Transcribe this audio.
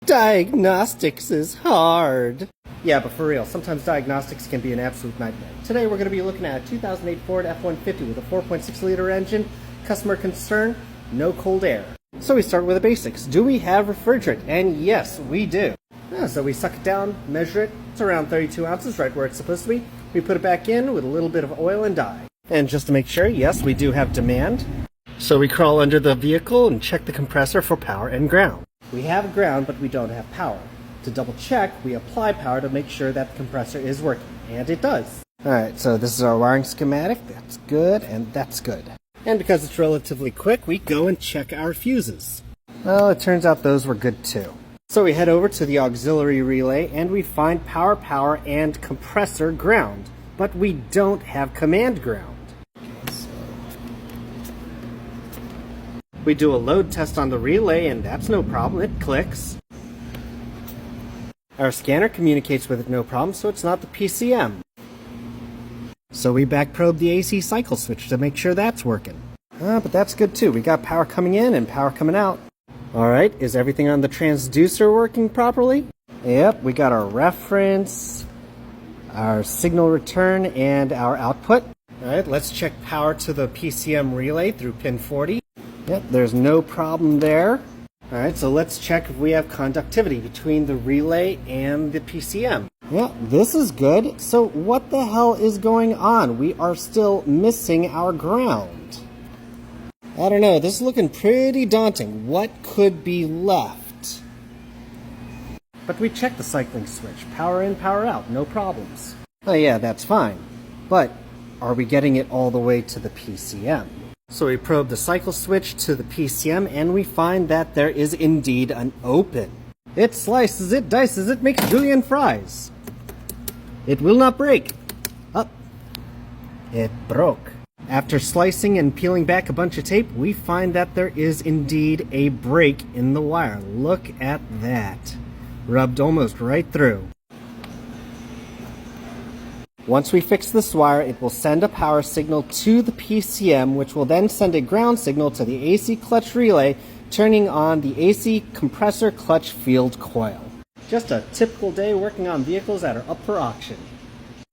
Diagnostics is hard. Yeah, but for real, sometimes diagnostics can be an absolute nightmare. Today we're going to be looking at a 2008 Ford F-150 with a 4.6-liter engine. Customer concern, no cold air. So we start with the basics. Do we have refrigerant? And yes, we do. So we suck it down, measure it. It's around 32 ounces, right where it's supposed to be. We put it back in with a little bit of oil and dye. And just to make sure, yes, we do have demand. So we crawl under the vehicle and check the compressor for power and ground. We have ground, but we don't have power. To double check, we apply power to make sure that the compressor is working, and it does. Alright, so this is our wiring schematic. That's good, and that's good. And because it's relatively quick, we go and check our fuses. Well, it turns out those were good too. So we head over to the auxiliary relay, and we find power, and compressor ground. But we don't have command ground. We do a load test on the relay, and that's no problem. It clicks. Our scanner communicates with it no problem, so it's not the PCM. So we back probe the AC cycle switch to make sure that's working. But that's good too. We got power coming in and power coming out. Alright, is everything on the transducer working properly? Yep, we got our reference, our signal return, and our output. Alright, let's check power to the PCM relay through pin 40. Yep, there's no problem there. Alright, so let's check if we have conductivity between the relay and the PCM. Yeah, this is good. So what the hell is going on? We are still missing our ground. I don't know, this is looking pretty daunting. What could be left? But we checked the cycling switch. Power in, power out, no problems. Oh yeah, that's fine. But are we getting it all the way to the PCM? So we probe the cycle switch to the PCM, and we find that there is indeed an open. It slices, it dices, it makes julienne fries. It will not break. Up. It broke. After slicing and peeling back a bunch of tape, we find that there is indeed a break in the wire. Look at that. Rubbed almost right through. Once we fix this wire, it will send a power signal to the PCM, which will then send a ground signal to the AC clutch relay, turning on the AC compressor clutch field coil. Just a typical day working on vehicles that are up for auction.